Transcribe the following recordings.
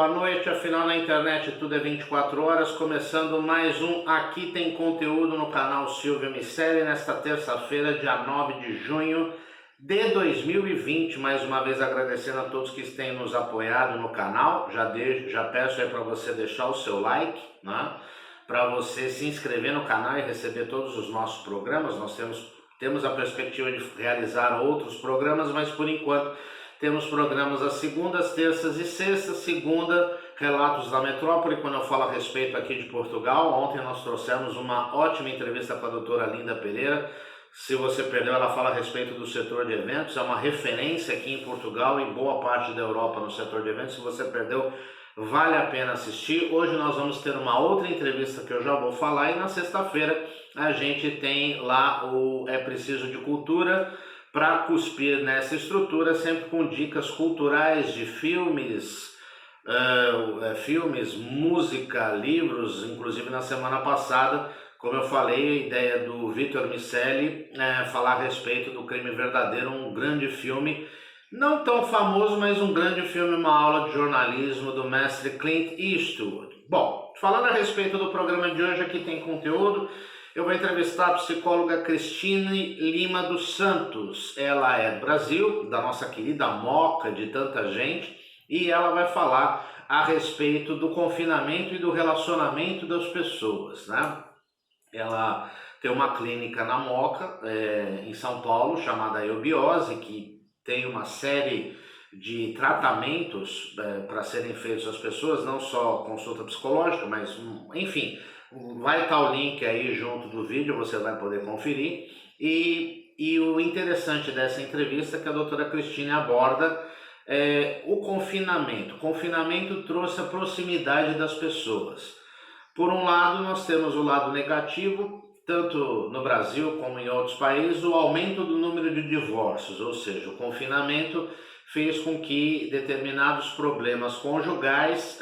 boa noite. Afinal, na internet tudo é 24 horas. Começando mais um Aqui Tem Conteúdo no canal Silvio Miceli, nesta terça-feira, dia 9 de junho de 2020. Mais uma vez agradecendo a todos que têm nos apoiado no canal. Já peço aí para você deixar o seu like, né? Para você se inscrever no canal e receber todos os nossos programas. Nós temos a perspectiva de realizar outros programas, mas por enquanto temos programas às segundas, terças e sextas. Segunda, Relatos da Metrópole, quando eu falo a respeito aqui de Portugal. Ontem nós trouxemos uma ótima entrevista com a doutora Linda Pereira. Se você perdeu, ela fala a respeito do setor de eventos. É uma referência aqui em Portugal e boa parte da Europa no setor de eventos. Se você perdeu, vale a pena assistir. Hoje nós vamos ter uma outra entrevista que eu já vou falar. E na sexta-feira a gente tem lá o É Preciso de Cultura, para cuspir nessa estrutura, sempre com dicas culturais de filmes, música, livros. Inclusive na semana passada, como eu falei, a ideia do Vitor Miceli é falar a respeito do Crime Verdadeiro, um grande filme, não tão famoso, mas um grande filme, uma aula de jornalismo do mestre Clint Eastwood. Bom, falando a respeito do programa de hoje, aqui tem conteúdo. Eu vou entrevistar a psicóloga Cristine Lima dos Santos. Ela é do Brasil, da nossa querida Moca, de tanta gente, e ela vai falar a respeito do confinamento e do relacionamento das pessoas, né? Ela tem uma clínica na Moca, em São Paulo, chamada Eubiose, que tem uma série de tratamentos para serem feitos às pessoas, não só consulta psicológica, mas, enfim, vai estar o link aí junto do vídeo, você vai poder conferir. E o interessante dessa entrevista é que a doutora Cristine aborda o confinamento. O confinamento trouxe a proximidade das pessoas. Por um lado, nós temos o lado negativo, tanto no Brasil como em outros países, o aumento do número de divórcios, ou seja, o confinamento fez com que determinados problemas conjugais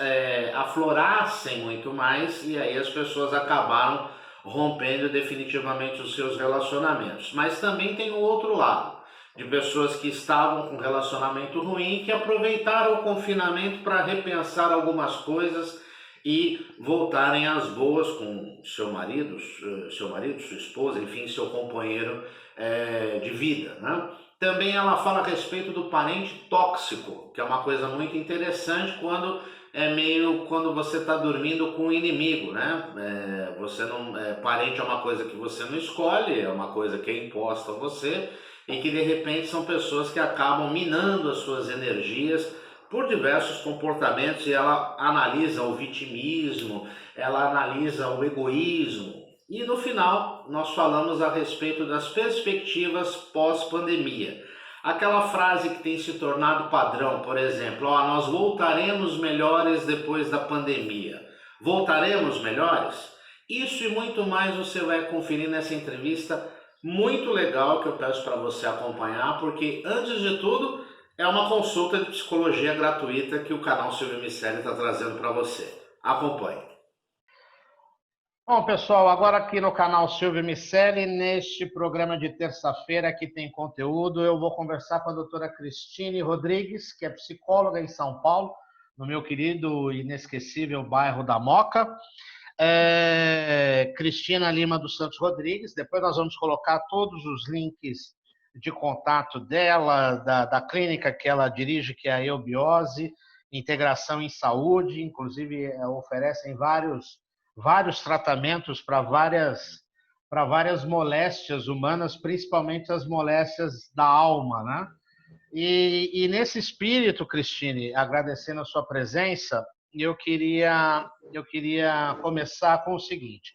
aflorassem muito mais, e aí as pessoas acabaram rompendo definitivamente os seus relacionamentos. Mas também tem o outro lado, de pessoas que estavam com relacionamento ruim, que aproveitaram o confinamento para repensar algumas coisas e voltarem às boas com seu marido, sua esposa, enfim, seu companheiro de vida, né? Também ela fala a respeito do parente tóxico, que é uma coisa muito interessante quando quando você está dormindo com o inimigo, né? Parente é uma coisa que você não escolhe, é uma coisa que é imposta a você e que de repente são pessoas que acabam minando as suas energias por diversos comportamentos, e ela analisa o vitimismo, ela analisa o egoísmo. E no final, nós falamos a respeito das perspectivas pós-pandemia. Aquela frase que tem se tornado padrão, por exemplo, nós voltaremos melhores depois da pandemia. Voltaremos melhores? Isso e muito mais você vai conferir nessa entrevista muito legal que eu peço para você acompanhar, porque antes de tudo, é uma consulta de psicologia gratuita que o canal Silvio Miceli está trazendo para você. Acompanhe. Bom, pessoal, agora aqui no canal Silvio Miceli, neste programa de terça-feira que tem conteúdo, eu vou conversar com a doutora Cristine Rodrigues, que é psicóloga em São Paulo, no meu querido e inesquecível bairro da Moca. Cristina Lima dos Santos Rodrigues. Depois nós vamos colocar todos os links de contato dela, da clínica que ela dirige, que é a Eubiose, Integração em Saúde. Inclusive oferecem vários tratamentos para várias moléstias humanas, principalmente as moléstias da alma, né? E nesse espírito, Cristine, agradecendo a sua presença, eu queria começar com o seguinte.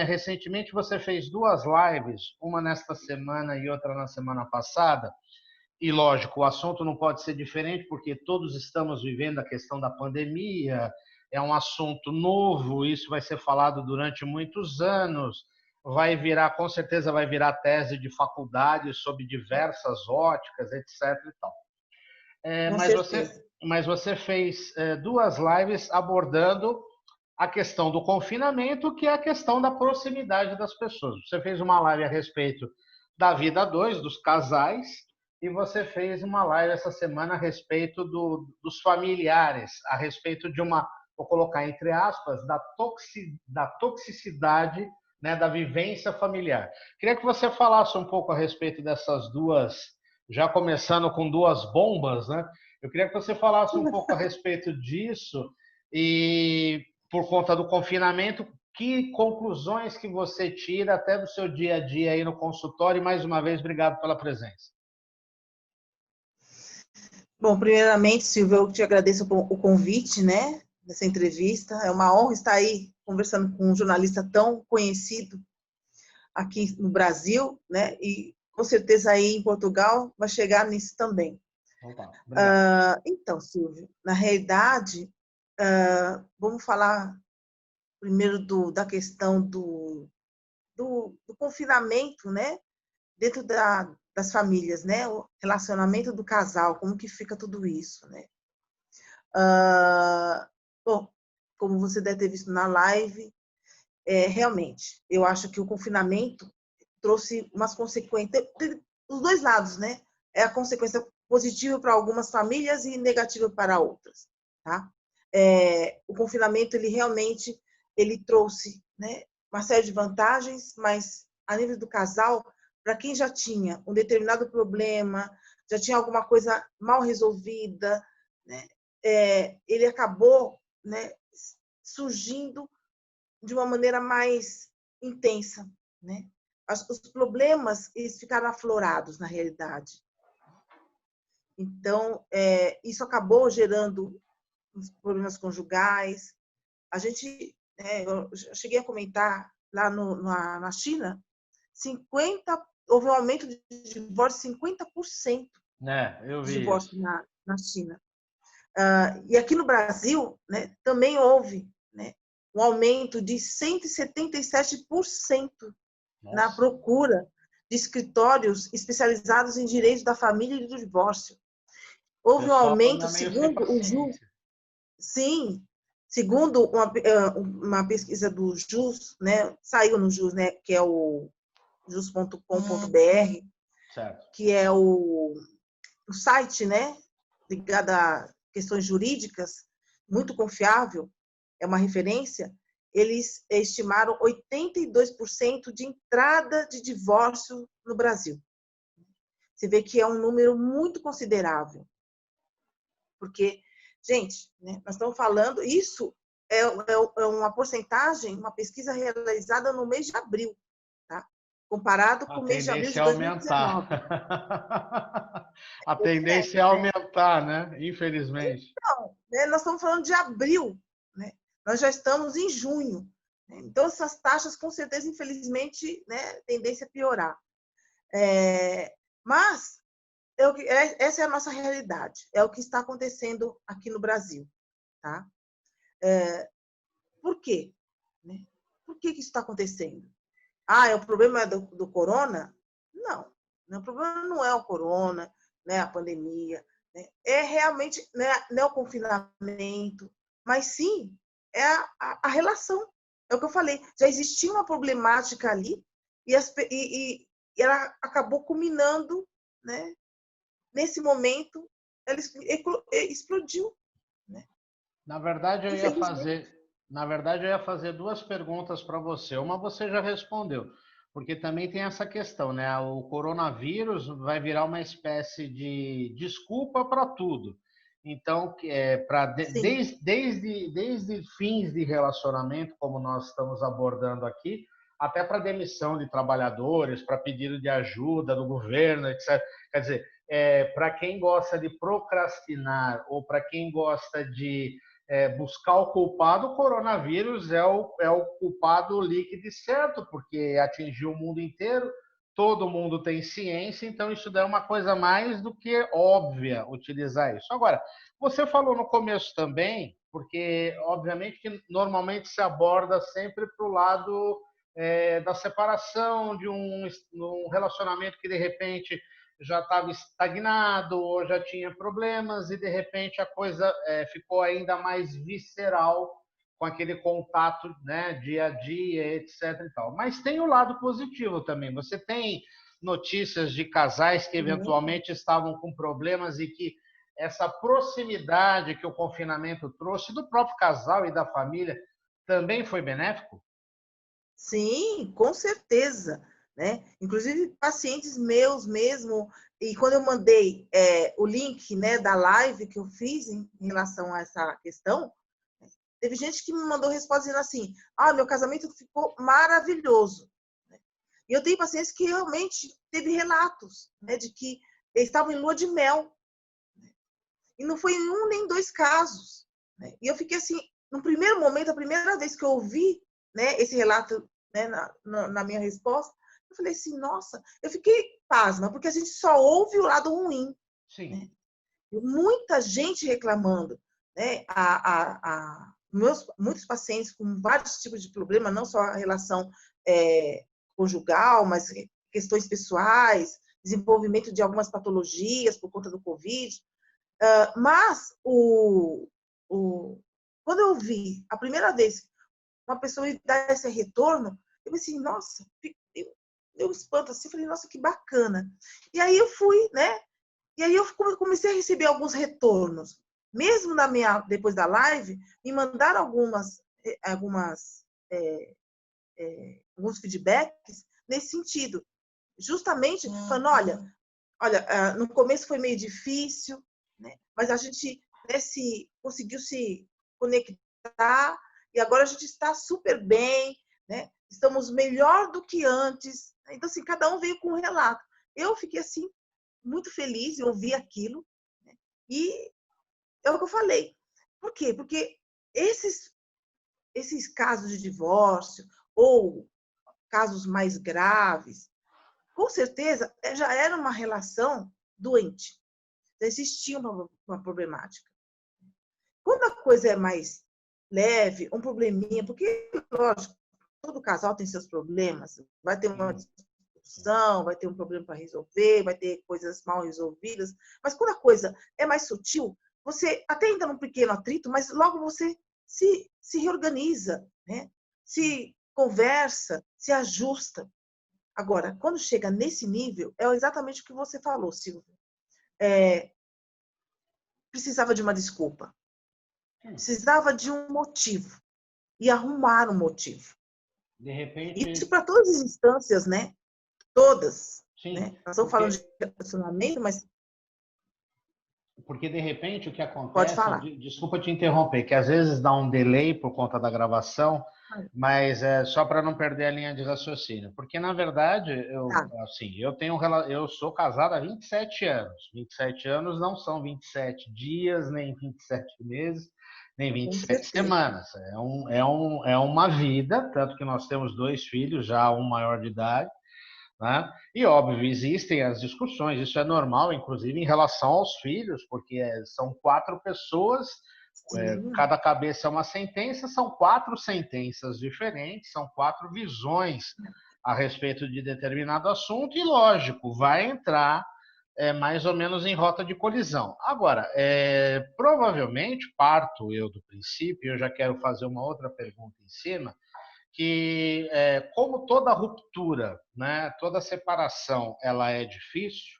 Recentemente, você fez 2 lives, uma nesta semana e outra na semana passada, e lógico, o assunto não pode ser diferente, porque todos estamos vivendo a questão da pandemia, é um assunto novo, isso vai ser falado durante muitos anos, com certeza vai virar tese de faculdade sob diversas óticas, etc. e tal. Mas você fez 2 lives abordando a questão do confinamento, que é a questão da proximidade das pessoas. Você fez uma live a respeito da vida a 2, dos casais, e você fez uma live essa semana a respeito dos familiares, a respeito de uma, vou colocar entre aspas, da toxicidade, né, da vivência familiar. Queria que você falasse um pouco a respeito dessas duas, já começando com duas bombas, né? Eu queria que você falasse um pouco a respeito disso e, por conta do confinamento, que conclusões que você tira até do seu dia a dia aí no consultório? E, mais uma vez, obrigado pela presença. Bom, primeiramente, Silvio, eu te agradeço o convite, né, dessa entrevista. É uma honra estar aí conversando com um jornalista tão conhecido aqui no Brasil, né, e com certeza aí em Portugal vai chegar nisso também. Opa, obrigado. Então, Silvio, na realidade, vamos falar primeiro da questão do confinamento, né, dentro das famílias, né, o relacionamento do casal, como que fica tudo isso, né. Bom, como você deve ter visto na live, realmente, eu acho que o confinamento trouxe umas consequências, os dois lados, né? É a consequência positiva para algumas famílias e negativa para outras, tá? O confinamento, ele realmente, ele trouxe, né, uma série de vantagens, mas a nível do casal, para quem já tinha um determinado problema, já tinha alguma coisa mal resolvida, né, ele acabou, né, surgindo de uma maneira mais intensa, né? Os problemas eles ficaram aflorados na realidade. Então, isso acabou gerando problemas conjugais. A gente, eu cheguei a comentar lá na China, houve um aumento de divórcio 50%. Eu De vi divórcio isso. na China. E aqui no Brasil, né, também houve, né, um aumento de 177% na Nossa, procura de escritórios especializados em direito da família e do divórcio. Houve um pessoal aumento, anda meio sem segundo o JUS, paciência. sim, segundo uma pesquisa do JUS, né, saiu no JUS, né, que é o jus.com.br, Certo. que é o site, né, ligado a questões jurídicas, muito confiável, é uma referência, eles estimaram 82% de entrada de divórcio no Brasil. Você vê que é um número muito considerável. Porque, gente, né, nós estamos falando, isso é uma porcentagem, uma pesquisa realizada no mês de abril, tá? Comparado A com o mês de abril tendência de é aumentar. 2019. A tendência é É. aumentar, né? Infelizmente. Então, né, nós estamos falando de abril, né? Nós já estamos em junho. Né? Então, essas taxas, com certeza, infelizmente, né, tendência a piorar. Mas, essa é a nossa realidade, é o que está acontecendo aqui no Brasil. Tá? Por quê? Né? Por que isso está acontecendo? O problema é do corona? Não, o problema não é o corona, né, a pandemia, né? É realmente, né, não é o confinamento, mas sim é a relação. É o que eu falei, já existia uma problemática ali e ela acabou culminando, né, nesse momento, ela explodiu, né? Na verdade, Infelizmente. eu ia fazer duas perguntas para você. Uma você já respondeu, porque também tem essa questão, né? O coronavírus vai virar uma espécie de desculpa para tudo. Então, Sim, desde fins de relacionamento, como nós estamos abordando aqui, até para demissão de trabalhadores, para pedido de ajuda do governo, etc. Quer dizer, para quem gosta de procrastinar ou para quem gosta de buscar o culpado, o coronavírus é o culpado líquido e certo, porque atingiu o mundo inteiro, todo mundo tem ciência, então isso daí é uma coisa mais do que óbvia utilizar isso. Agora, você falou no começo também, porque obviamente que normalmente se aborda sempre para o lado da separação de um relacionamento que de repente já estava estagnado ou já tinha problemas e de repente a coisa ficou ainda mais visceral com aquele contato, né, dia a dia, etc. E tal. Mas tem o lado positivo também. Você tem notícias de casais que eventualmente estavam com problemas e que essa proximidade que o confinamento trouxe do próprio casal e da família também foi benéfico? Sim, com certeza, né? Inclusive pacientes meus mesmo, e quando eu mandei o link, né, da live que eu fiz em relação a essa questão, teve gente que me mandou resposta dizendo assim: ah, meu casamento ficou maravilhoso. E eu tenho pacientes que realmente teve relatos, né, de que eles estavam em lua de mel. E não foi em um nem dois casos, né? E eu fiquei assim, no primeiro momento, a primeira vez que eu ouvi, né, esse relato, né, na minha resposta, eu falei assim, nossa, eu fiquei pasma, porque a gente só ouve o lado ruim. Sim. Né? Muita gente reclamando, né? Muitos pacientes com vários tipos de problema, não só a relação conjugal, mas questões pessoais, desenvolvimento de algumas patologias por conta do Covid. Mas quando eu vi a primeira vez uma pessoa me dar esse retorno, eu pensei, nossa, deu um espanto assim, falei, nossa, que bacana. E aí eu fui, né? E aí eu comecei a receber alguns retornos. Mesmo depois da live, me mandaram alguns feedbacks nesse sentido. Justamente falando, olha, no começo foi meio difícil, né? Mas a gente, né, conseguiu se conectar e agora a gente está super bem, né? Estamos melhor do que antes. Então, assim, cada um veio com um relato. Eu fiquei, assim, muito feliz em ouvir aquilo, né? E é o que eu falei. Por quê? Porque esses casos de divórcio ou casos mais graves, com certeza já era uma relação doente. Já existia uma problemática. Quando a coisa é mais leve, um probleminha, porque, lógico, todo casal tem seus problemas, vai ter uma discussão, vai ter um problema para resolver, vai ter coisas mal resolvidas, mas quando a coisa é mais sutil, você até entra num pequeno atrito, mas logo você se reorganiza, né? Se conversa, se ajusta. Agora, quando chega nesse nível, é exatamente o que você falou, Silvia. Precisava de uma desculpa. Precisava de um motivo. E arrumar um motivo. De repente. Isso para todas as instâncias, né? Todas. Sim. Né? Nós estamos falando de relacionamento, mas. Porque, de repente, o que acontece. Pode falar. Desculpa te interromper, que às vezes dá um delay por conta da gravação, mas é só para não perder a linha de raciocínio. Porque, na verdade, eu sou casado há 27 anos. 27 anos não são 27 dias, nem 27 meses, nem 27 semanas. É uma vida, tanto que nós temos 2 filhos, já um maior de idade. Né? E, óbvio, existem as discussões, isso é normal, inclusive em relação aos filhos, porque são 4 pessoas, cada cabeça é uma sentença, são 4 sentenças diferentes, são 4 visões a respeito de determinado assunto, e, lógico, vai entrar mais ou menos em rota de colisão. Agora, provavelmente, parto eu do princípio, eu já quero fazer uma outra pergunta em cima, que como toda ruptura, né, toda separação, ela é difícil,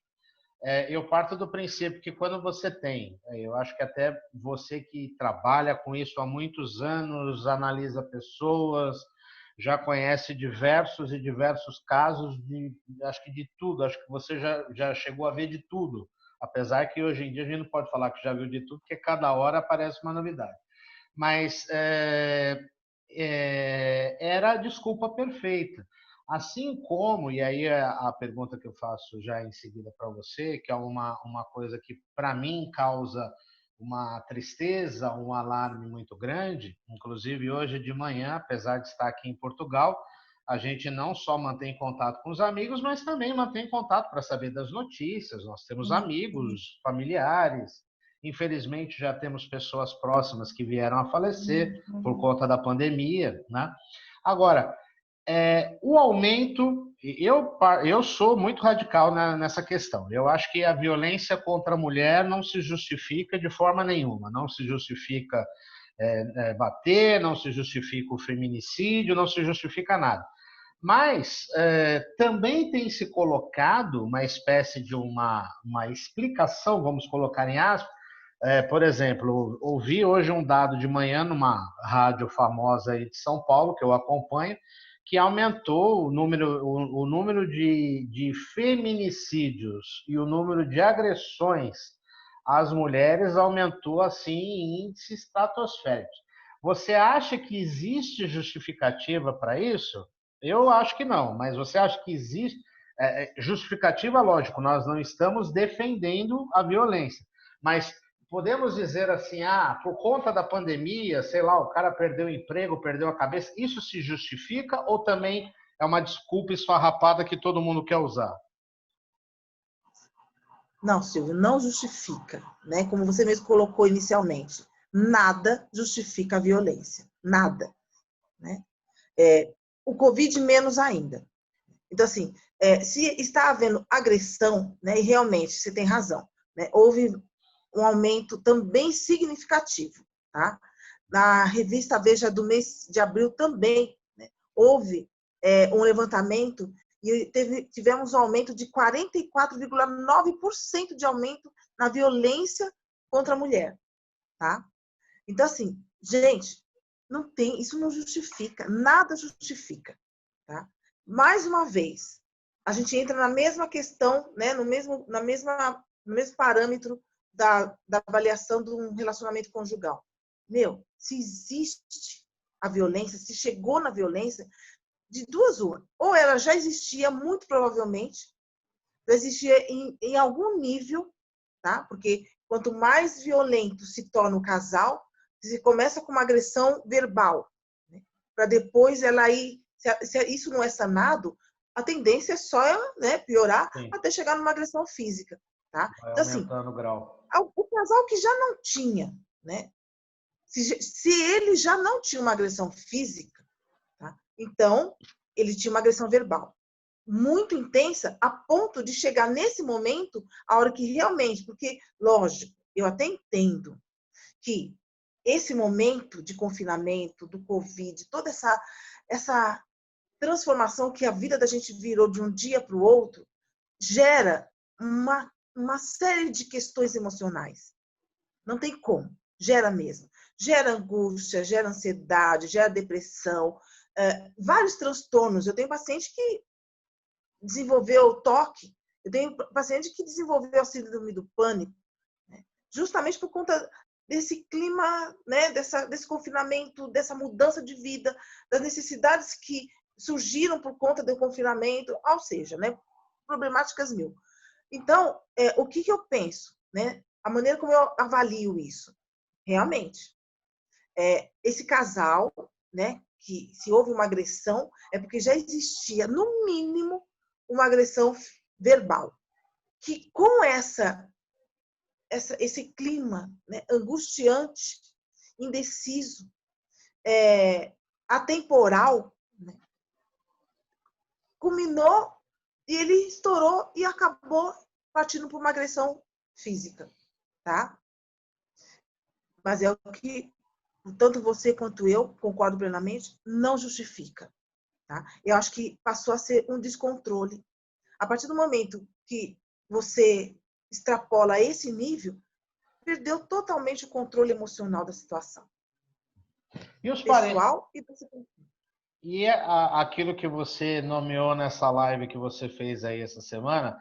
eu parto do princípio que quando você tem, eu acho que até você que trabalha com isso há muitos anos, analisa pessoas, já conhece diversos e diversos casos acho que de tudo, acho que você já chegou a ver de tudo, apesar que hoje em dia a gente não pode falar que já viu de tudo, porque cada hora aparece uma novidade. Mas era a desculpa perfeita. Assim como, e aí é a pergunta que eu faço já em seguida para você, que é uma coisa que para mim causa uma tristeza, um alarme muito grande, inclusive hoje de manhã, apesar de estar aqui em Portugal, a gente não só mantém contato com os amigos, mas também mantém contato para saber das notícias. Nós temos amigos, familiares. Infelizmente, já temos pessoas próximas que vieram a falecer por conta da pandemia, né? Agora, o aumento, eu sou muito radical nessa questão. Eu acho que a violência contra a mulher não se justifica de forma nenhuma. Não se justifica bater, não se justifica o feminicídio, não se justifica nada. Mas também tem se colocado uma espécie de uma explicação, vamos colocar em aspas. Por exemplo, ouvi hoje um dado de manhã numa rádio famosa aí de São Paulo, que eu acompanho, que aumentou o número de feminicídios e o número de agressões às mulheres aumentou assim em índices estratosféricos. Você acha que existe justificativa para isso? Eu acho que não, mas você acha que existe justificativa? Lógico, nós não estamos defendendo a violência, mas podemos dizer assim, por conta da pandemia, sei lá, o cara perdeu o emprego, perdeu a cabeça, isso se justifica ou também é uma desculpa esfarrapada que todo mundo quer usar? Não, Silvio, não justifica, né? Como você mesmo colocou inicialmente, nada justifica a violência, nada, né? O Covid menos ainda. Então, assim, se está havendo agressão, né? E realmente, você tem razão, né? Houve um aumento também significativo, tá? Na revista Veja do mês de abril também, né? Houve um levantamento e tivemos um aumento de 44,9% de aumento na violência contra a mulher, tá? Então, assim, gente, não tem, isso não justifica, nada justifica, tá? Mais uma vez, a gente entra na mesma questão, né, no mesmo parâmetro da avaliação de um relacionamento conjugal. Se existe a violência, se chegou na violência, de duas uma. Ou ela já existia, muito provavelmente, já existia em algum nível, tá? Porque quanto mais violento se torna o casal, se começa com uma agressão verbal, né? Para depois ela ir, se isso não é sanado, a tendência é só, né, piorar. Sim. Até chegar numa agressão física, tá? Vai então, aumentando assim, o grau. O casal que já não tinha, né? Se ele já não tinha uma agressão física, tá? Então ele tinha uma agressão verbal muito intensa, a ponto de chegar nesse momento, a hora que realmente, porque, lógico, eu até entendo que esse momento de confinamento, do Covid, toda essa transformação que a vida da gente virou de um dia para o outro, gera uma série de questões emocionais. Não tem como, gera mesmo. Gera angústia, gera ansiedade, gera depressão, vários transtornos. Eu tenho paciente que desenvolveu toque, eu tenho paciente que desenvolveu a síndrome do pânico, né? Justamente por conta desse clima, né, desse confinamento, dessa mudança de vida, das necessidades que surgiram por conta do confinamento, ou seja, né, problemáticas mil. Então, o que eu penso, né, a maneira como eu avalio isso, realmente, esse casal, né, que se houve uma agressão, é porque já existia, no mínimo, uma agressão verbal. Que com esse clima, né, angustiante, indeciso, atemporal, né, culminou e ele estourou e acabou partindo por uma agressão física, tá? Mas é o que tanto você quanto eu, concordo plenamente, não justifica. Tá? Eu acho que passou a ser um descontrole. A partir do momento que você extrapola esse nível, perdeu totalmente o controle emocional da situação. E os pessoal e E aquilo que você nomeou nessa live que você fez aí essa semana,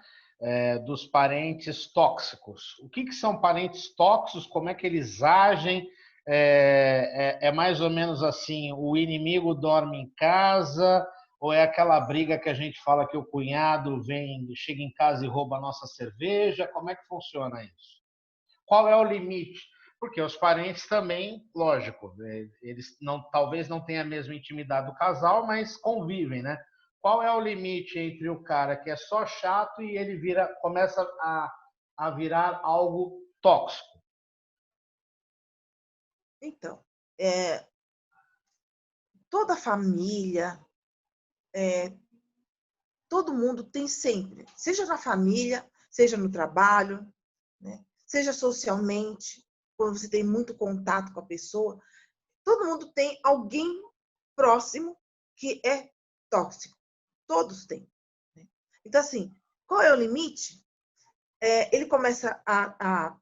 dos parentes tóxicos. O que são parentes tóxicos? Como é que eles agem? É mais ou menos assim, o inimigo dorme em casa, ou é aquela briga que a gente fala que o cunhado chega em casa e rouba a nossa cerveja? Como é que funciona isso? Qual é o limite? Porque os parentes também, lógico, eles talvez não tenham a mesma intimidade do casal, mas convivem, né? Qual é o limite entre o cara que é só chato e ele começa a virar algo tóxico? Então, toda família, todo mundo tem sempre, seja na família, seja no trabalho, né? Seja socialmente, quando você tem muito contato com a pessoa, todo mundo tem alguém próximo que é tóxico. Todos têm. Né? Então, assim, qual é o limite? Ele começa a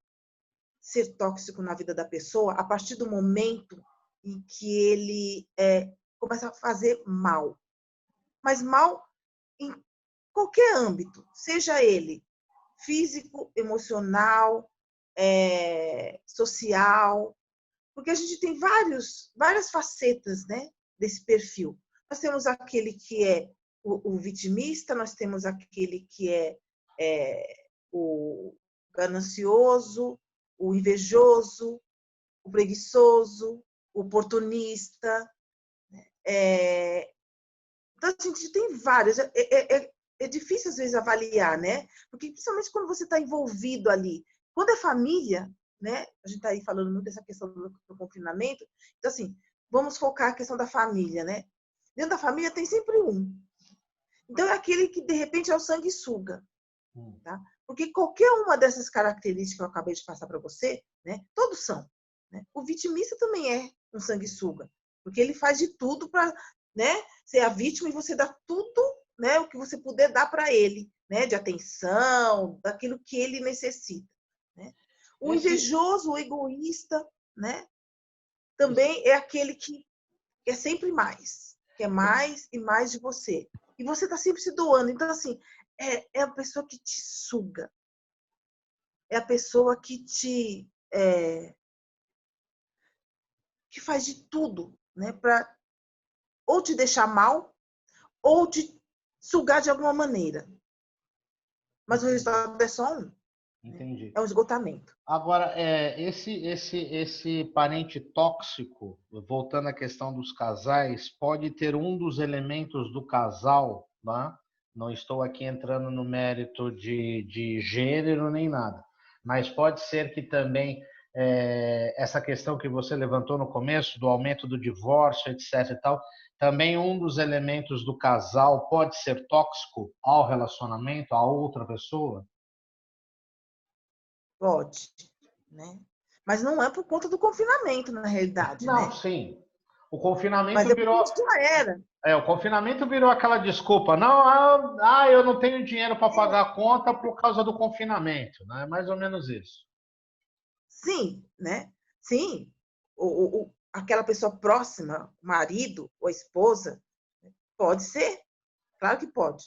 ser tóxico na vida da pessoa a partir do momento em que ele começa a fazer mal. Mas mal em qualquer âmbito, seja ele físico, emocional, social, porque a gente tem várias facetas, né, desse perfil. Nós temos aquele que é o vitimista, nós temos aquele que é o ganancioso, o invejoso, o preguiçoso, o oportunista. Então, a gente tem vários. É difícil, às vezes, avaliar, né? Porque, principalmente quando você está envolvido ali. Quando é família, né? A gente está aí falando muito dessa questão do confinamento. Então, assim, vamos focar a questão da família, né? Dentro da família tem sempre um. Então, é aquele que, de repente, é o sanguessuga. Tá? Porque qualquer uma dessas características que eu acabei de passar para você, né? Todos são. Né? O vitimista também é um sanguessuga. Porque ele faz de tudo para, né, ser a vítima e você dá tudo, né, o que você puder dar para ele, né, de atenção, daquilo que ele necessita. Né? O invejoso, o egoísta, né, também é aquele que quer sempre mais, quer mais e mais de você. E você está sempre se doando. Então, assim, é a pessoa que te suga. É a pessoa que que faz de tudo, né, para ou te deixar mal ou te sugar de alguma maneira. Mas o resultado é só um. Entendi. É um esgotamento. Agora, esse parente tóxico, voltando à questão dos casais, pode ter um dos elementos do casal, né? Não estou aqui entrando no mérito de gênero nem nada, mas pode ser que também essa questão que você levantou no começo, do aumento do divórcio, etc. e tal, também um dos elementos do casal pode ser tóxico ao relacionamento, a outra pessoa? Pode, né? Mas não é por conta do confinamento, na realidade, Não, né? sim. O Mas confinamento é porque virou, já era. o confinamento virou aquela desculpa. Não, eu não tenho dinheiro para pagar a conta por causa do confinamento, né? É mais ou menos isso. Sim, né? Sim. Aquela pessoa próxima, marido ou esposa, pode ser. Claro que pode.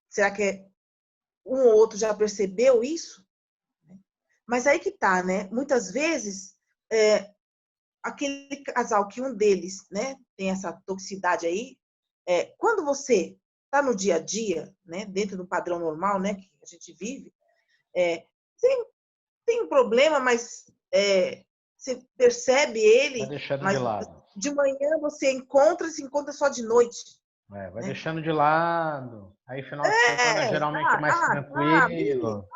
Será que um ou outro já percebeu isso? Mas aí que tá, né? Muitas vezes, aquele casal que um deles, né, tem essa toxicidade aí, quando você está no dia a dia, né, dentro do padrão normal, né, que a gente vive, tem um problema, mas você percebe Vai ele, deixando de mas lado. de manhã você se encontra só de noite. Vai Né? deixando de lado. Aí final de semana geralmente é mais tranquilo.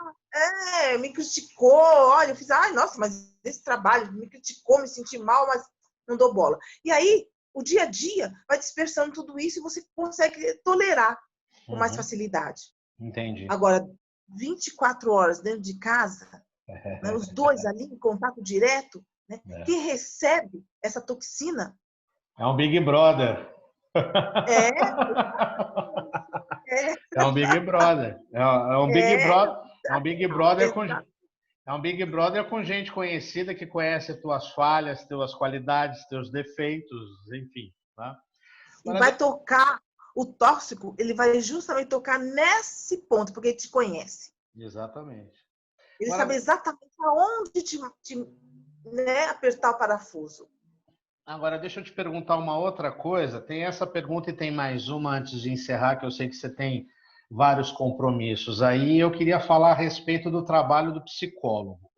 Me criticou, olha, eu fiz, ai, nossa, mas esse trabalho me criticou, me senti mal, mas não dou bola. E aí, o dia a dia vai dispersando tudo isso e você consegue tolerar com mais facilidade. Entendi. Agora, 24 horas dentro de casa, né, os dois ali em contato direto, né, quem recebe essa toxina É um Big Brother. é, é, É um Big Brother. É um Big é, Brother. É um Big Brother com, exato. é um Big Brother com gente conhecida que conhece tuas falhas, tuas qualidades, teus defeitos, enfim. Tá? E Agora, vai tocar, o tóxico, ele vai justamente tocar nesse ponto, porque ele te conhece. exatamente. Ele sabe Agora, exatamente aonde né, apertar o parafuso. agora, deixa eu te perguntar uma outra coisa. Tem essa pergunta e tem mais uma antes de encerrar, que eu sei que você tem vários compromissos. Aí eu queria falar a respeito do trabalho do psicólogo.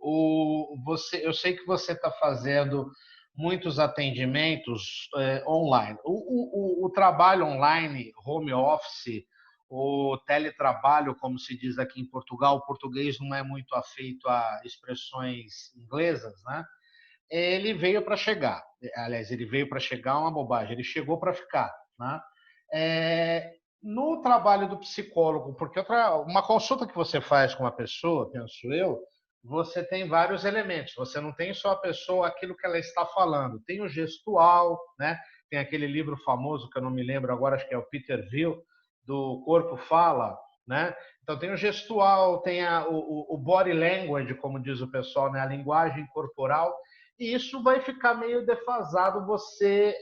Eu sei que você está fazendo muitos atendimentos online. O trabalho online, home office, o teletrabalho, como se diz aqui em Portugal, o português não é muito afeito a expressões inglesas, né? Ele veio para chegar. Aliás, ele veio para chegar é uma bobagem, ele chegou para ficar. Né? No trabalho do psicólogo, porque uma consulta que você faz com uma pessoa, penso eu, você tem vários elementos. Você não tem só a pessoa, aquilo que ela está falando. Tem o gestual, né? tem aquele livro famoso, que eu não me lembro agora, acho que é o Peter Thiel, do Corpo Fala, né? Então tem o gestual, tem o body language, como diz o pessoal, né? A linguagem corporal, e isso vai ficar meio defasado você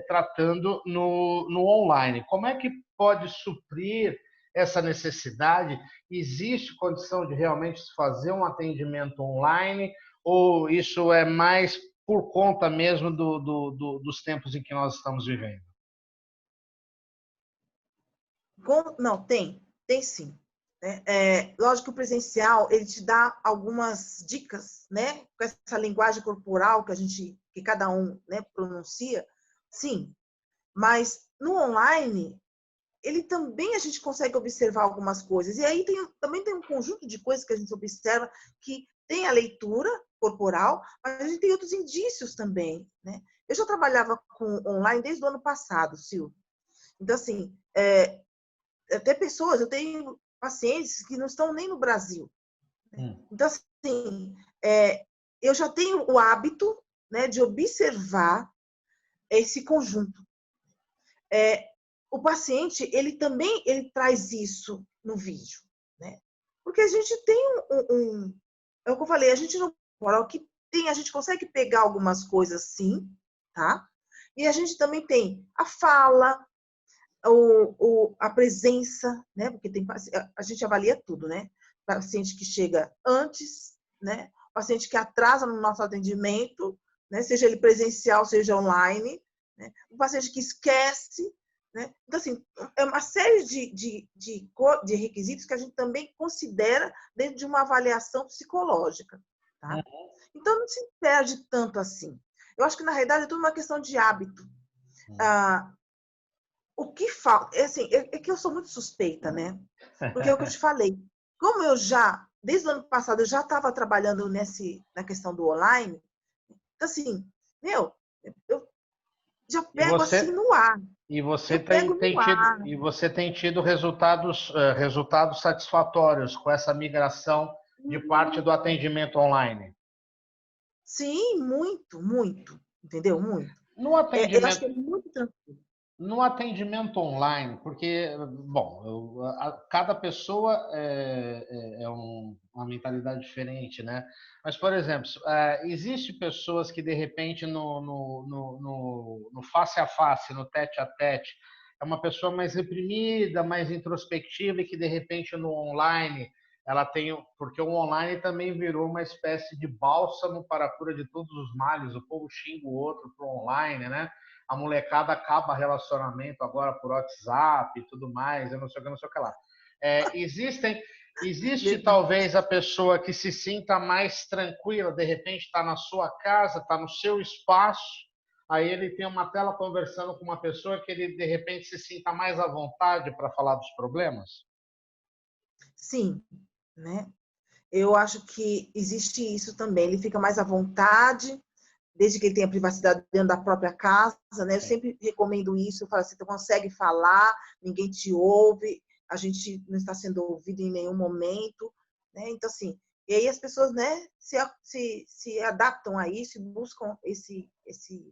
tratando no online. Como é que pode suprir essa necessidade? Existe condição de realmente se fazer um atendimento online, ou isso é mais por conta mesmo dos tempos em que nós estamos vivendo? Não, tem sim. Lógico que o presencial, ele te dá algumas dicas, né? Com essa linguagem corporal que cada um, né, pronuncia, sim. Mas no online, ele também a gente consegue observar algumas coisas. E aí também tem um conjunto de coisas que a gente observa, que tem a leitura corporal, mas a gente tem outros indícios também, né? Eu já trabalhava com online desde o ano passado, Silvio. Então, assim, até pessoas, eu tenho pacientes que não estão nem no Brasil. Então, assim, eu já tenho o hábito, né, de observar esse conjunto. O paciente, ele também traz isso no vídeo, né? Porque a gente tem é o que eu falei, a gente não o que tem, a gente consegue pegar algumas coisas sim, tá? E a gente também tem a fala, a presença, né? Porque a gente avalia tudo, né? Paciente que chega antes, né? Paciente que atrasa no nosso atendimento, né? Seja ele presencial, seja online, né? O paciente que esquece, né? Então, assim, é uma série de requisitos que a gente também considera dentro de uma avaliação psicológica, tá? Então, não se perde tanto assim. Eu acho que, na realidade, é tudo uma questão de hábito. O que falta, assim, é que eu sou muito suspeita, né? Porque é o que eu te falei. Como desde o ano passado, eu já estava trabalhando na questão do online, então, assim, eu já E pego assim você, no ar. e você Eu pego no ar. tem tido resultados satisfatórios com essa migração de parte do atendimento online? Sim, muito, muito. Entendeu? Muito. No Eu acho atendimento, que é muito tranquilo. no atendimento online, porque, bom, cada pessoa uma mentalidade diferente, né? Mas, por exemplo, existe pessoas que, de repente, no face a face, no tete a tete, é uma pessoa mais reprimida, mais introspectiva e que, de repente, no online, ela tem... Porque o online também virou uma espécie de bálsamo para a cura de todos os males. O povo xinga o outro pro online, né? A molecada acaba relacionamento agora por WhatsApp e tudo mais, eu não sei o que, não sei o que lá. Existe talvez a pessoa que se sinta mais tranquila, de repente está na sua casa, está no seu espaço, aí ele tem uma tela conversando com uma pessoa que ele de repente se sinta mais à vontade para falar dos problemas? Sim, né? Eu acho que existe isso também. Ele fica mais à vontade, desde que ele tenha privacidade dentro da própria casa, né? Eu sempre recomendo isso. Eu falo assim, você consegue falar, ninguém te ouve, a gente não está sendo ouvido em nenhum momento, né? Então, assim, e aí as pessoas, né, se adaptam a isso e buscam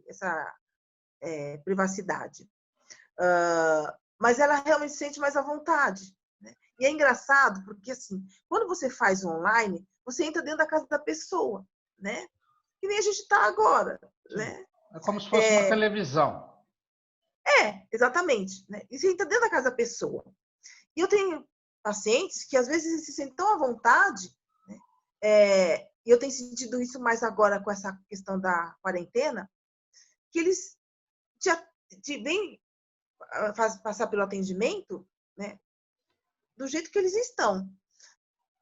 essa privacidade. Mas ela realmente se sente mais à vontade, né? E é engraçado porque, assim, quando você faz online, você entra dentro da casa da pessoa, né? Que nem a gente está agora, né? É como se fosse uma televisão. Exatamente, né? E você entra dentro da casa da pessoa. E eu tenho pacientes que às vezes se sentem tão à vontade, né? E eu tenho sentido isso mais agora com essa questão da quarentena, que eles te vêm passar pelo atendimento, né? Do jeito que eles estão.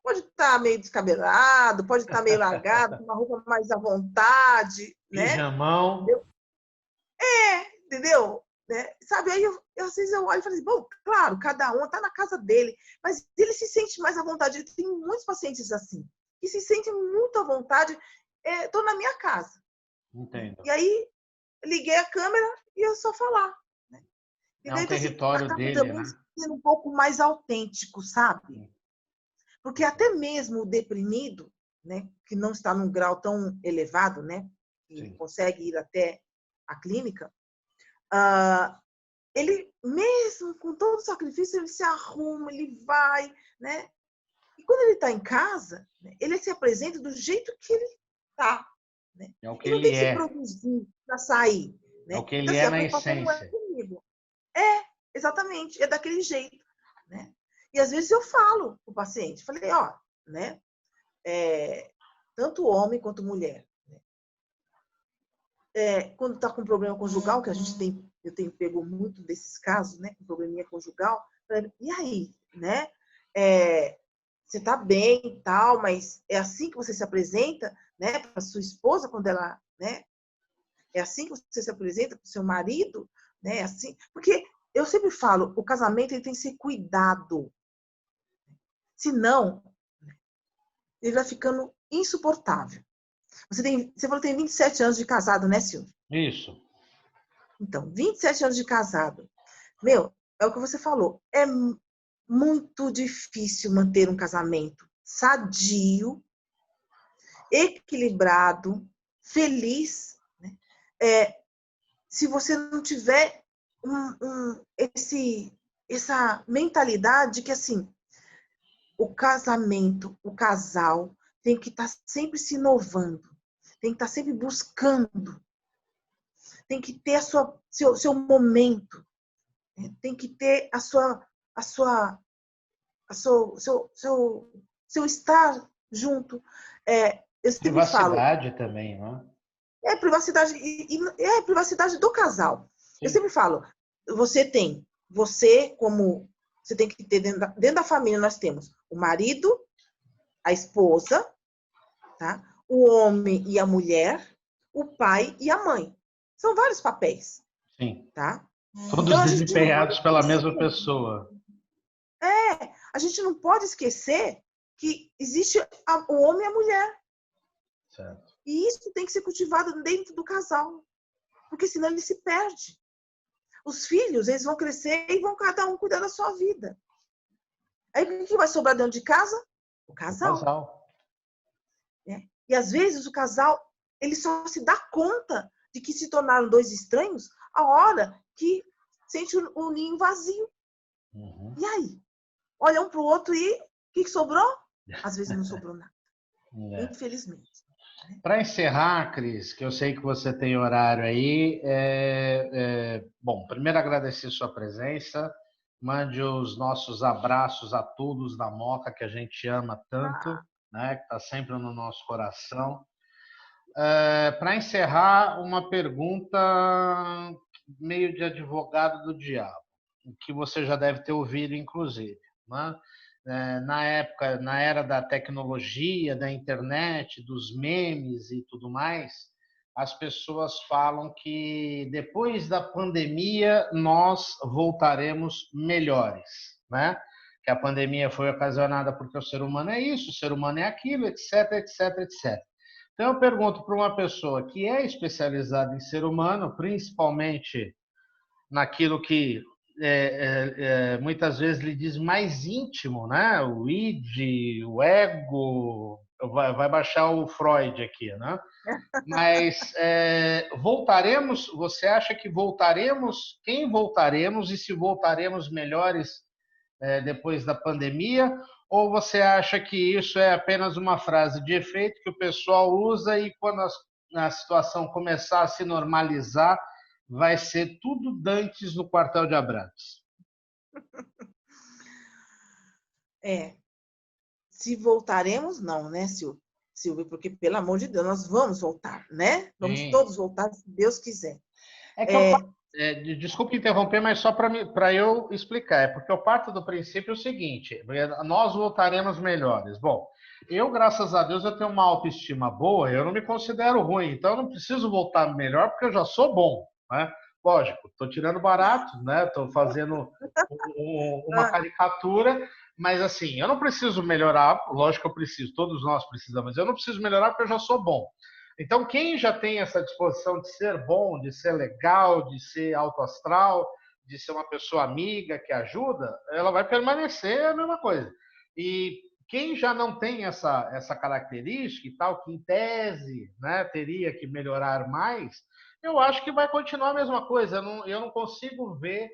Pode estar meio descabelado, pode estar meio largado, com uma roupa mais à vontade, né? Pijamão. Entendeu? Né? Sabe, aí às vezes eu olho e falo assim, bom, claro, cada um está na casa dele, mas ele se sente mais à vontade. Eu tenho muitos pacientes assim, que se sentem muito à vontade, estou na minha casa. Entendo. E aí, liguei a câmera e eu só falar. Né? E É daí, um então, assim, território acaba dele, também né? sendo um pouco mais autêntico, sabe? Porque até mesmo o deprimido, né, que não está num grau tão elevado, né, que Sim. consegue ir até a clínica, ele, mesmo com todo o sacrifício, ele se arruma, ele vai, né? E quando ele está em casa, né, ele se apresenta do jeito que ele está, né? É o que Ele não tem ele que se é. produzir para sair, É o né? que Então, ele assim, é a na preocupação não é essência. comigo. Exatamente, é daquele jeito, né? E às vezes eu falo para o paciente, falei, ó, né? Tanto homem quanto mulher, quando está com problema conjugal, que eu tenho pego muito desses casos, né, com probleminha conjugal, e aí, né? Você está bem e tal, mas é assim que você se apresenta, né, para sua esposa quando ela, né? É assim que você se apresenta para o seu marido, né? É assim, porque eu sempre falo, o casamento ele tem que ser cuidado, senão ele vai ficando insuportável. Você falou que tem 27 anos de casado, né, Silvio? Isso. Então, 27 anos de casado. Meu, é o que você falou. É muito difícil manter um casamento sadio, equilibrado, feliz, né? Se você não tiver essa mentalidade que, assim, o casamento, o casal, tem que estar sempre se inovando, tem que estar sempre buscando, tem que ter seu momento, tem que ter seu estar junto. Eu sempre falo, Privacidade também, né? privacidade, é privacidade do casal. Eu Sim. sempre falo, você como você tem que ter dentro da família, nós temos o marido, a esposa, tá? O homem e a mulher, o pai e a mãe. São vários papéis, Sim. tá? Todos Então a gente não pode desempenhados pela mesma esquecer. pessoa. A gente não pode esquecer que existe o homem e a mulher. Certo. E isso tem que ser cultivado dentro do casal, porque senão ele se perde. Os filhos, eles vão crescer e vão cada um cuidar da sua vida. Aí o que vai sobrar dentro de casa? O O casal. casal. Né? E às vezes o casal, ele só se dá conta de que se tornaram dois estranhos a hora que sente o ninho vazio. Uhum. E aí? Olha um para o outro e o que sobrou? Às vezes não sobrou nada. Infelizmente. Para encerrar, Cris, que eu sei que você tem horário aí, bom, primeiro agradecer sua presença, mande os nossos abraços a todos da Moca, que a gente ama tanto, né, que está sempre no nosso coração. Para encerrar, uma pergunta meio de advogado do diabo, que você já deve ter ouvido, inclusive, né? Na época, na era da tecnologia, da internet, dos memes e tudo mais, as pessoas falam que depois da pandemia nós voltaremos melhores, né? Que a pandemia foi ocasionada porque o ser humano é isso, o ser humano é aquilo, etc, etc, etc. Então eu pergunto para uma pessoa que é especializada em ser humano, principalmente naquilo que muitas vezes lhe diz mais íntimo, né? O id, o ego, vai baixar o Freud aqui, né? Mas voltaremos, você acha que voltaremos? Quem voltaremos e se voltaremos melhores depois da pandemia? Ou você acha que isso é apenas uma frase de efeito que o pessoal usa e quando a situação começar a se normalizar, vai ser tudo dantes no quartel de Abrantes? Se voltaremos, não, né, Silvio? Porque, pelo amor de Deus, nós vamos voltar, né? Vamos Sim. todos voltar, se Deus quiser. É que desculpe interromper, mas só para eu explicar, é porque eu parto do princípio o seguinte: nós voltaremos melhores. Bom, eu, graças a Deus, eu tenho uma autoestima boa, eu não me considero ruim, então eu não preciso voltar melhor porque eu já sou bom, né? Lógico, estou tirando barato, né? Estou fazendo uma caricatura, mas assim, eu não preciso melhorar, lógico que eu preciso, todos nós precisamos, mas eu não preciso melhorar porque eu já sou bom. Então, quem já tem essa disposição de ser bom, de ser legal, de ser alto astral, de ser uma pessoa amiga que ajuda, ela vai permanecer a mesma coisa. E quem já não tem essa característica e tal, que em tese, né, teria que melhorar mais, Eu acho que vai continuar a mesma coisa. Eu não consigo ver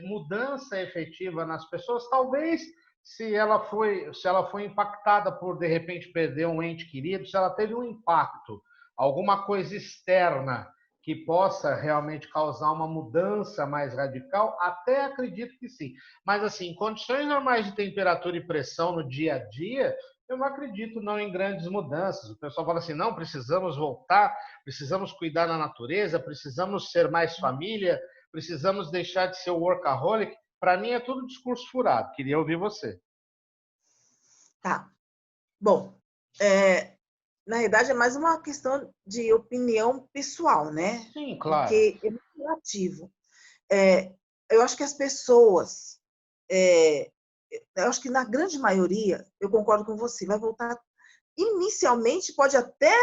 mudança efetiva nas pessoas. Talvez se ela foi impactada por de repente perder um ente querido, se ela teve um impacto, alguma coisa externa que possa realmente causar uma mudança mais radical, até acredito que sim. Mas assim, em condições normais de temperatura e pressão no dia a dia, eu não acredito não em grandes mudanças. O pessoal fala assim, não, precisamos voltar, precisamos cuidar da natureza, precisamos ser mais família, precisamos deixar de ser o workaholic. Para mim é tudo discurso furado. Queria ouvir você. Tá. Bom, é, na verdade é mais uma questão de opinião pessoal, né? Sim, claro. Porque é muito relativo. É, eu acho que as pessoas, é, eu acho que na grande maioria, eu concordo com você, vai voltar. Inicialmente pode até,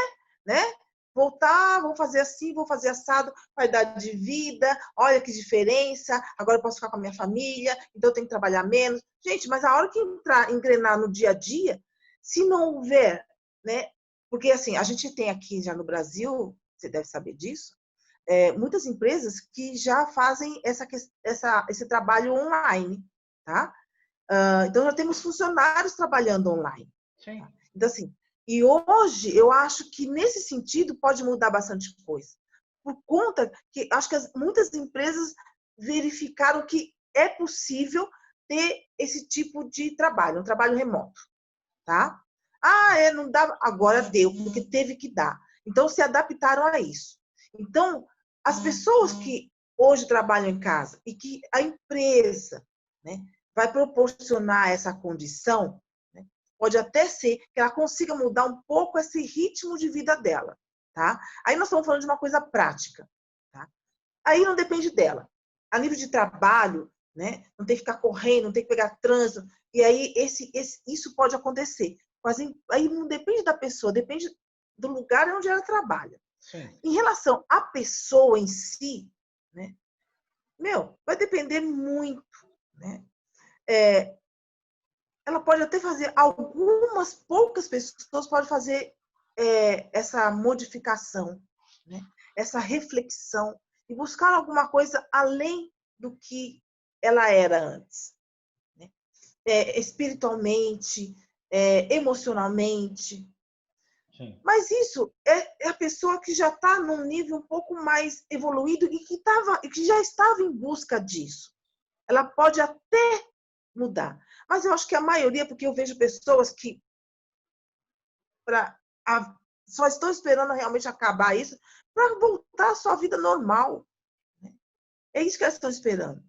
né? Voltar, vou fazer assim, vou fazer assado, qualidade de vida, olha que diferença, agora eu posso ficar com a minha família, então eu tenho que trabalhar menos. Gente, mas a hora que entrar, engrenar no dia a dia, se não houver, né? Porque assim, a gente tem aqui já no Brasil, você deve saber disso, muitas empresas que já fazem esse trabalho online, tá? Então, já temos funcionários trabalhando online. Sim. Tá? Então, assim, e hoje eu acho que nesse sentido pode mudar bastante coisa. Por conta que acho que muitas empresas verificaram que é possível ter esse tipo de trabalho, um trabalho remoto, tá? Não dá, agora deu, porque teve que dar. Então, se adaptaram a isso. Então, as pessoas que hoje trabalham em casa e que a empresa, né, vai proporcionar essa condição, né, pode até ser que ela consiga mudar um pouco esse ritmo de vida dela, tá? Aí nós estamos falando de uma coisa prática, tá? Aí não depende dela. A nível de trabalho, né, não tem que ficar correndo, não tem que pegar trânsito, e aí isso pode acontecer. Mas aí não depende da pessoa, depende do lugar onde ela trabalha. Sim. Em relação à pessoa em si, né, vai depender muito, né? Ela pode até fazer, algumas poucas pessoas podem fazer essa modificação, né? Essa reflexão e buscar alguma coisa além do que ela era antes, né? Espiritualmente, emocionalmente. Sim. Mas isso é a pessoa que já está num nível um pouco mais evoluído e que já estava em busca disso. Ela pode até mudar. Mas eu acho que a maioria, porque eu vejo pessoas que só estão esperando realmente acabar isso para voltar à sua vida normal. Né? É isso que elas estão esperando.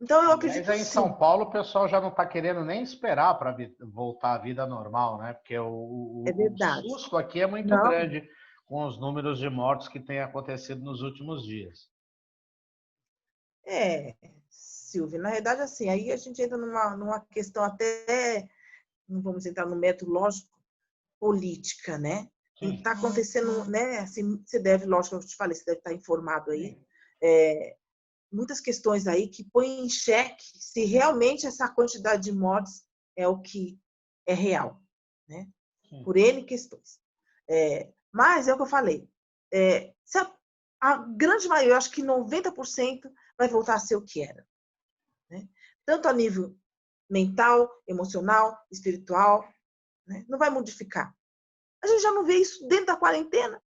Então, eu Aliás, acredito aí em São sim. Paulo o pessoal já não está querendo nem esperar para voltar à vida normal, né? Porque É o verdade. susto aqui é muito Não, grande com os números de mortos que têm acontecido nos últimos dias. Silvia, na verdade, assim, aí a gente entra numa questão até, não vamos entrar no método lógico, política, né? E Sim, está acontecendo, né? Assim, você deve, lógico, eu te falei, você deve estar informado aí, sim, muitas questões aí que põem em xeque se realmente essa quantidade de mortes é o que é real, né? sim. Por N questões. Mas é o que eu falei. Se a grande maioria, acho que 90% vai voltar a ser o que era. Né? Tanto a nível mental, emocional, espiritual, né? Não vai modificar. A gente já não vê isso dentro da quarentena.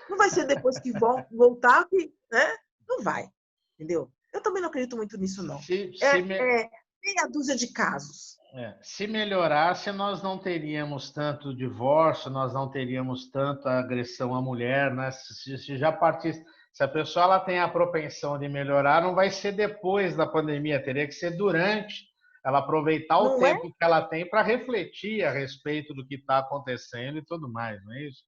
Não vai ser depois que voltar que, né? Não vai, entendeu? Eu também não acredito muito nisso, não. Se, se, É, me- meia dúzia de casos. se melhorasse, nós não teríamos tanto divórcio, nós não teríamos tanta agressão à mulher, né? Se já partisse, se a pessoa ela tem a propensão de melhorar, não vai ser depois da pandemia, teria que ser durante, ela aproveitar o Não é? tempo que ela tem para refletir a respeito do que está acontecendo e tudo mais, não é isso?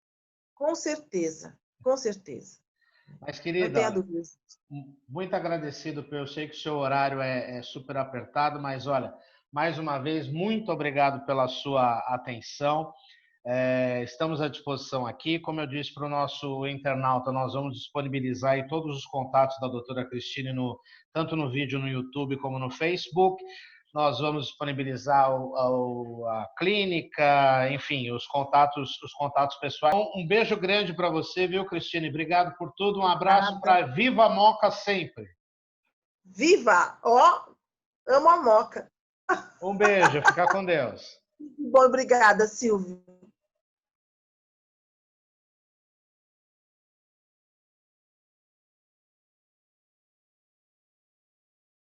Com certeza, com certeza. Mas, Não tenha querida, dúvidas. muito agradecido, porque eu sei que o seu horário é super apertado, mas olha, mais uma vez, muito obrigado pela sua atenção. Estamos à disposição aqui. Como eu disse para o nosso internauta, nós vamos disponibilizar aí todos os contatos da doutora Cristine, tanto no vídeo no YouTube como no Facebook. nós vamos disponibilizar a clínica, enfim, os contatos pessoais. Um beijo grande para você, viu, Cristine? Obrigado por tudo. Um abraço para Viva a Moca sempre. Viva! Ó, amo a Moca. Um beijo, fica com Deus. Bom, obrigada, Silvio.